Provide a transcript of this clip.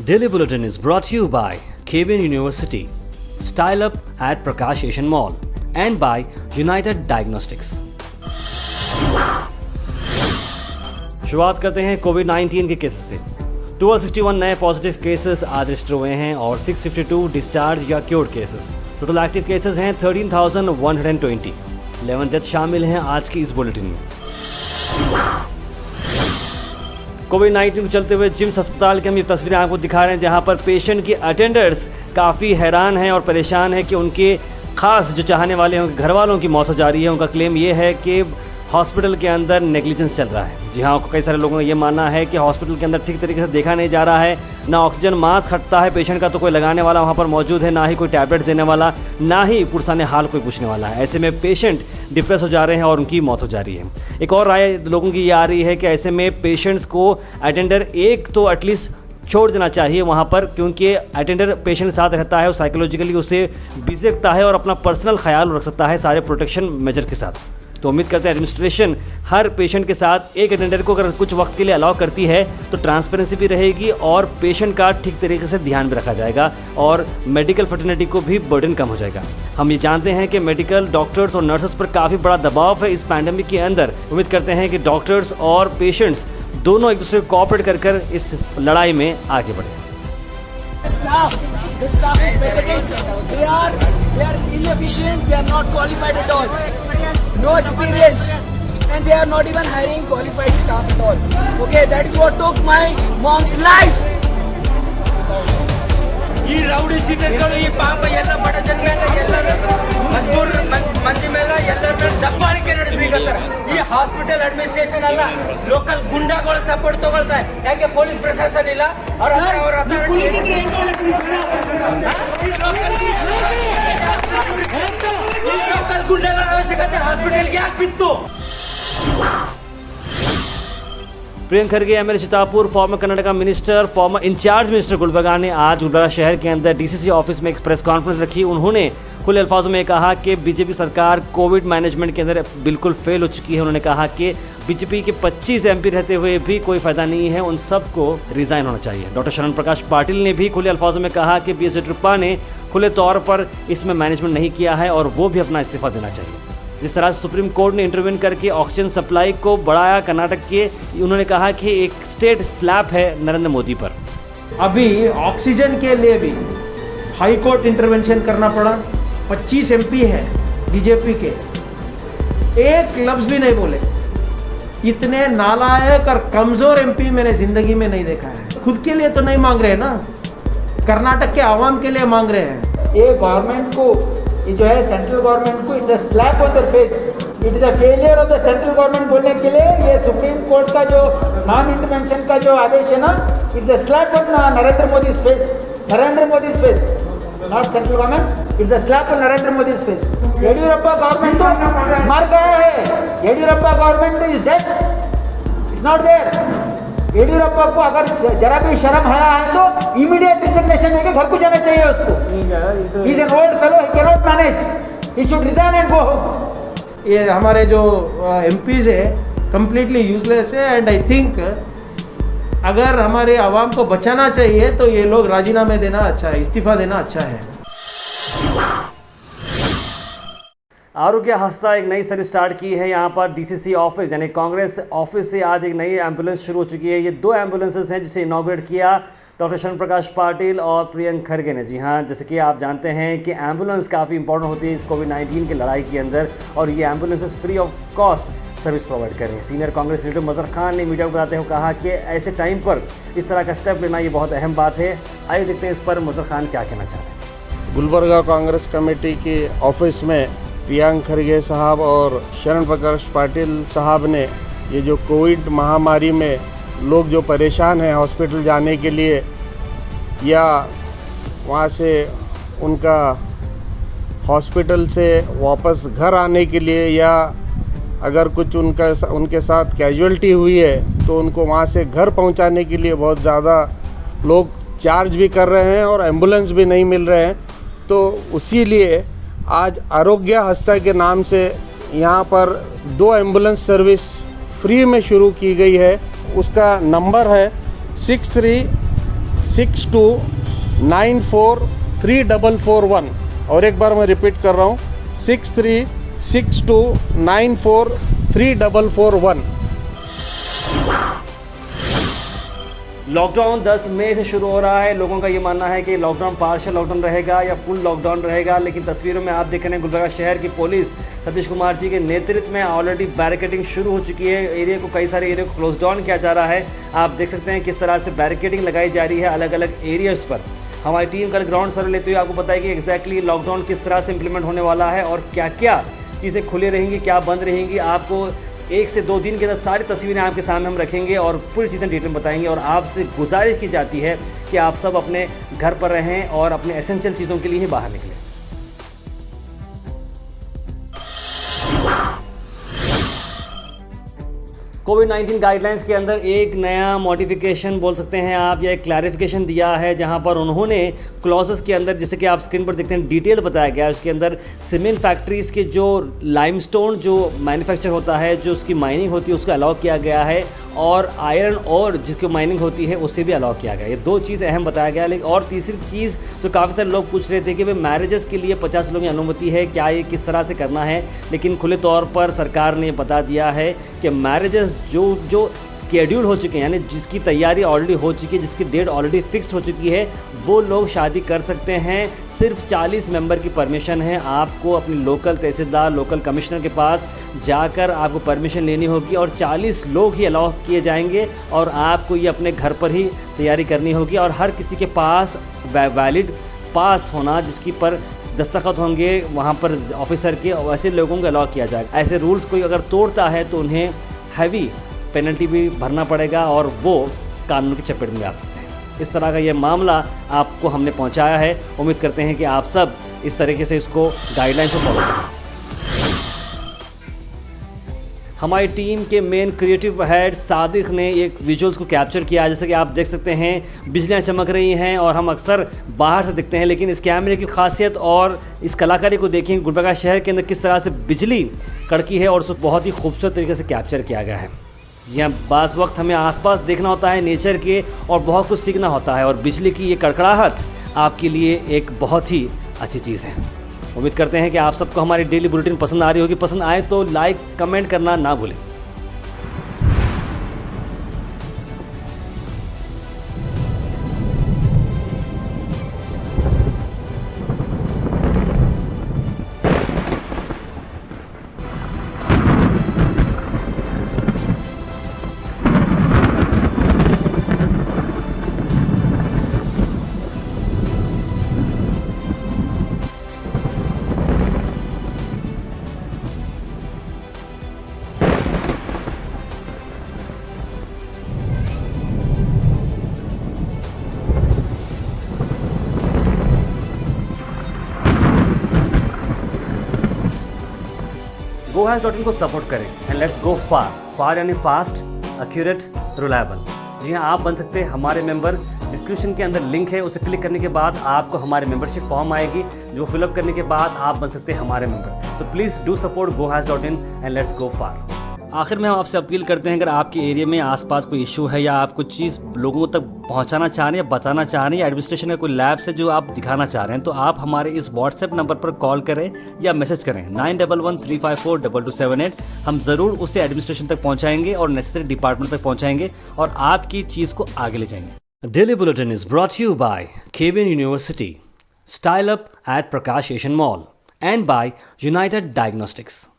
Daily Bulletin is brought to you by KBN University, Style Up at Prakash Asian Mall, and by United Diagnostics. शुरुआत करते हैं कोविड-19 के cases से। 1261 नए positive cases आज register हुए हैं और 652 डिस्चार्ज या cured cases. Total active cases हैं 13,120। 11 डेथ शामिल हैं आज की इस बुलेटिन में। कोविड-19 को चलते हुए जिम्स अस्पताल की हम ये तस्वीरें आपको दिखा रहे हैं, जहां पर पेशेंट की अटेंडर्स काफ़ी हैरान हैं और परेशान हैं कि उनके खास जो चाहने वाले हैं उनके घर वालों की मौत हो जा रही है। उनका क्लेम ये है कि हॉस्पिटल के अंदर नेग्लिजेंस चल रहा है। जी हाँ, कई सारे लोगों का ये मानना है कि हॉस्पिटल के अंदर ठीक तरीके से देखा नहीं जा रहा है, ना ऑक्सीजन मास्क हटता है पेशेंट का तो कोई लगाने वाला वहाँ पर मौजूद है, ना ही कोई टैबलेट्स देने वाला, ना ही पुरसाने हाल कोई पूछने वाला है। ऐसे में पेशेंट डिप्रेस हो जा रहे हैं और उनकी मौत हो जा रही है। एक और राय लोगों की ये आ रही है कि ऐसे में पेशेंट्स को अटेंडर एक तो एटलीस्ट छोड़ देना चाहिए वहाँ पर, क्योंकि अटेंडर पेशेंट के साथ रहता है और साइकोलॉजिकली उसे बिजी रखता है और अपना पर्सनल ख्याल रख सकता है सारे प्रोटेक्शन मेजर के साथ। तो उम्मीद करते हैं एडमिनिस्ट्रेशन हर पेशेंट के साथ एक अटेंडर को अगर कुछ वक्त के लिए अलाउ करती है तो ट्रांसपेरेंसी भी रहेगी और पेशेंट का ठीक तरीके से ध्यान भी रखा जाएगा और मेडिकल फर्टिलिटी को भी बर्डन कम हो जाएगा। हम ये जानते हैं कि मेडिकल डॉक्टर्स और नर्सेस पर काफ़ी बड़ा दबाव है इस पैंडेमिक के अंदर। उम्मीद करते हैं कि डॉक्टर्स और पेशेंट्स दोनों एक दूसरे को कोऑपरेट कर इस लड़ाई में आगे बढ़ें। The staff is pathetic. They are inefficient. They are not qualified at all. No experience, and they are not even hiring qualified staff at all. Okay, that is what took my mom's life. ಈ rowdy ಶೀಟರ್ಸ್ಗಳು ಈ ಪಾಪ ಎಲ್ಲ ಬಡ ಜನ ಮೇಲೆ ಎಲ್ಲರೂ ಮಜಬೂರ್ ಮಂದಿ ಮೇಲೆ ಎಲ್ಲರ ಮೇಲೆ ದಬ್ಬಾಳಿಕೆ ನಡೆಸಬೇಕಂತಾರೆ। ಈ ಹಾಸ್ಪಿಟಲ್ ಅಡ್ಮಿನಿಸ್ಟ್ರೇಷನ್ ಅಲ್ಲ, ಲೋಕಲ್ ಗುಂಡಾಗಳು ಸಪೋರ್ಟ್ ತಗೊಳ್ತಾರೆ। ಯಾಕೆ ಪೊಲೀಸ್ ಪ್ರಶಾಸನ ಇಲ್ಲ? ಲೋಕಲ್ ಗುಂಡಾಗಳ ಅವಶ್ಯಕತೆ ಹಾಸ್ಪಿಟಲ್ಗೆ ಯಾಕೆ ಬಿತ್ತು? Priyank Kharge, MLA Chitapur, former Karnataka minister, former in charge minister Gulbarga ने आज गुलबर्गा शहर के अंदर डीसीसी ऑफिस में एक प्रेस कॉन्फ्रेंस रखी। उन्होंने खुले अल्फाजों में कहा कि बीजेपी सरकार कोविड मैनेजमेंट के अंदर बिल्कुल फेल हो चुकी है। उन्होंने कहा कि बीजेपी के 25 एमपी रहते हुए भी कोई फ़ायदा नहीं है, उन सबको रिज़ाइन होना चाहिए। डॉक्टर शरण प्रकाश पाटिल ने भी खुले अल्फाजों में कहा कि बीएस येडियुरप्पा ने खुले तौर पर इसमें मैनेजमेंट नहीं किया है और वो भी अपना इस्तीफ़ा देना चाहिए। जिस तरह सुप्रीम कोर्ट ने इंटरवीन करके ऑक्सीजन सप्लाई को बढ़ाया कर्नाटक के, उन्होंने कहा कि एक स्टेट स्लैप है नरेंद्र मोदी पर। अभी ऑक्सीजन के लिए भी हाई कोर्ट इंटरवेंशन करना पड़ा। 25 एमपी है बीजेपी के, एक लफ्ज़ भी नहीं बोले। इतने नालायक और कमज़ोर एमपी मैंने ज़िंदगी में नहीं देखा है। खुद के लिए तो नहीं मांग रहे ना, कर्नाटक के आवाम के लिए मांग रहे हैं। ये गवर्नमेंट को, ये जो है सेंट्रल गवर्नमेंट को, it's a slap on the face, it is a failure of the central government बोलने के लिए ये सुप्रीम कोर्ट का जो नॉन इंटरवेंशन का जो आदेश है ना, it's a slap on Narendra Modi face, Narendra Modi face, not central government, it's a slap on Narendra Modi face. Yediyurappa government तो मर गया है, Yediyurappa government is dead, it's not there. Yediyurappa को अगर जरा भी शर्म आया है तो इमीडिएट रिजिग्नेशन देके घर को जाना चाहिए उसको। He is an old fellow, he can not manage, he should resign and go home. ये हमारे जो एमपीज़ है कम्प्लीटली यूजलेस है एंड आई थिंक अगर हमारे आवाम को बचाना चाहिए तो ये लोग राजीनामे देना अच्छा है, इस्तीफ़ा देना अच्छा है। आरोग्य हस्ता एक नई सर्विस स्टार्ट की है यहाँ पर डीसीसी ऑफिस यानी कांग्रेस ऑफिस से आज एक नई एम्बुलेंस शुरू हो चुकी है। ये 2 एम्बुलेंसेज हैं जिसे इनॉग्रेट किया डॉक्टर शरण प्रकाश पाटिल और प्रियंक खरगे ने। जी हाँ, जैसे कि आप जानते हैं कि एम्बुलेंस काफ़ी इंपॉर्टेंट होती है इस कोविड-19 की लड़ाई के अंदर और ये ambulances free of cost service provide कर रही हैं। सीनियर कांग्रेस लीडर मजहर खान ने मीडिया को बताते हुए कहा कि ऐसे टाइम पर इस तरह का स्टेप लेना ये बहुत अहम बात है। आइए देखते हैं इस पर मजहर खान क्या कहना चाह रहे हैं। गुलबर्गा कांग्रेस कमेटी के ऑफिस में प्रियंक खरगे साहब और शरण प्रकाश पाटिल साहब ने ये जो कोविड महामारी में लोग जो परेशान हैं हॉस्पिटल जाने के लिए या वहाँ से उनका हॉस्पिटल से वापस घर आने के लिए या अगर कुछ उनके साथ कैजुअल्टी हुई है तो उनको वहाँ से घर पहुँचाने के लिए बहुत ज़्यादा लोग चार्ज भी कर रहे हैं और एम्बुलेंस भी नहीं मिल रहे हैं। तो उसी लिए आज आरोग्य हस्ता के नाम से यहाँ पर 2 एम्बुलेंस सर्विस फ्री में शुरू की गई है। उसका नंबर है 6362943441। और एक बार मैं रिपीट कर रहा हूँ 6362943441। लॉकडाउन 10 मई से शुरू हो रहा है। लोगों का ये मानना है कि लॉकडाउन पार्शियल लॉकडाउन रहेगा या फुल लॉकडाउन रहेगा, लेकिन तस्वीरों में आप देख रहे हैं गुलबर्गा शहर की पुलिस सतीश कुमार जी के नेतृत्व में ऑलरेडी बैरिकेडिंग शुरू हो चुकी है। एरिया को, कई सारे एरिया को क्लोज डाउन किया जा रहा है। आप देख सकते हैं किस तरह से बैरिकेडिंग लगाई जा रही है अलग अलग एरियाज़ पर। हमारी टीम कल ग्राउंड सर्वे लेते हुए आपको बताएगी एग्जैक्टली लॉकडाउन किस तरह से इंप्लीमेंट होने वाला है और क्या क्या चीज़ें खुली रहेंगी, क्या बंद रहेंगी। आपको 1 से 2 दिन के अंदर सारी तस्वीरें आपके सामने हम रखेंगे और पूरी चीज़ें डिटेल बताएंगे। और आपसे गुजारिश की जाती है कि आप सब अपने घर पर रहें और अपने एसेंशियल चीज़ों के लिए ही बाहर निकलें। कोविड-19 गाइडलाइंस के अंदर एक नया मॉडिफिकेशन बोल सकते हैं आप या एक क्लैरिफिकेशन दिया है, जहां पर उन्होंने क्लॉजेस के अंदर, जैसे कि आप स्क्रीन पर देखते हैं, डिटेल बताया गया है। उसके अंदर सीमेंट फैक्ट्रीज़ के जो लाइमस्टोन जो मैन्युफैक्चर होता है, जो उसकी माइनिंग होती है, उसको अलाउ किया गया है और आयरन और जिसकी माइनिंग होती है उसे भी अलाउ किया गया। ये 2 चीज़ अहम बताया गया। लेकिन और तीसरी चीज़ तो काफ़ी सारे लोग पूछ रहे थे कि भाई मैरिजेस के लिए 50 लोगों की अनुमति है, क्या ये किस तरह से करना है। लेकिन खुले तौर पर सरकार ने बता दिया है कि मैरिजेस जो स्केड्यूल हो चुके हैं, यानी जिसकी तैयारी ऑलरेडी हो चुकी है, जिसकी डेट ऑलरेडी फिक्स्ड हो चुकी है, वो लोग शादी कर सकते हैं। सिर्फ 40 मेंबर की परमिशन है। आपको अपने लोकल तहसीलदार, लोकल कमिश्नर के पास जाकर आपको परमिशन लेनी होगी और 40 लोग ही अलाउ किए जाएंगे और आपको ये अपने घर पर ही तैयारी करनी होगी। और हर किसी के पास वैलिड पास होना, जिसकी पर दस्तखत होंगे वहाँ पर ऑफिसर के, वैसे लोगों को अलाउ किया जाएगा। ऐसे रूल्स कोई अगर तोड़ता है तो उन्हें हैवी पेनल्टी भी भरना पड़ेगा और वो कानून की चपेट में आ सकते हैं। इस तरह का ये मामला आपको हमने पहुंचाया है। उम्मीद करते हैं कि आप सब इस तरीके से इसको गाइडलाइन को फॉलो करें। हमारी टीम के मेन क्रिएटिव हेड सादिक ने एक विजुअल्स को कैप्चर किया। जैसे कि आप देख सकते हैं बिजलियां चमक रही हैं और हम अक्सर बाहर से दिखते हैं, लेकिन इस कैमरे की खासियत और इस कलाकारी को देखें। गुलबर्गा शहर के अंदर किस तरह से बिजली कड़की है और उसको बहुत ही खूबसूरत तरीके से कैप्चर किया गया है। यहाँ बाज़ वक्त हमें आसपास देखना होता है नेचर के और बहुत कुछ सीखना होता है, और बिजली की ये कड़कड़ाहट आपके लिए एक बहुत ही अच्छी चीज़ है। उम्मीद करते हैं कि आप सबको हमारी डेली बुलेटिन पसंद आ रही होगी। पसंद आए तो लाइक कमेंट करना ना भूलें। GoHas.in को सपोर्ट करें एंड लेट्स गो फार यानी फास्ट, एक्यूरेट, रिलायबल। जी हाँ, आप बन सकते हैं हमारे मेंबर। डिस्क्रिप्शन के अंदर लिंक है, उसे क्लिक करने के बाद आपको हमारे मेंबरशिप फॉर्म आएगी, जो फिलअप करने के बाद आप बन सकते हैं हमारे member. So please do support GoHas.in and let's go far. आखिर में हम आपसे अपील करते हैं, अगर आपके एरिया में आसपास कोई इशू है या आप कुछ चीज़ लोगों तक पहुंचाना चाह रहे हैं या बताना चाह रहे हैं या एडमिनिस्ट्रेशन का कोई लैब से जो आप दिखाना चाह रहे हैं, तो आप हमारे इस व्हाट्सएप नंबर पर कॉल करें या मैसेज करें 9113542278। हम ज़रूर उसे एडमिनिस्ट्रेशन तक पहुंचाएंगे और नेसेसरी डिपार्टमेंट तक पहुंचाएंगे और आपकी चीज़ को आगे ले जाएंगे। Daily bulletin is brought you by KBN university, style up at Prakash Asian mall, and by United Diagnostics.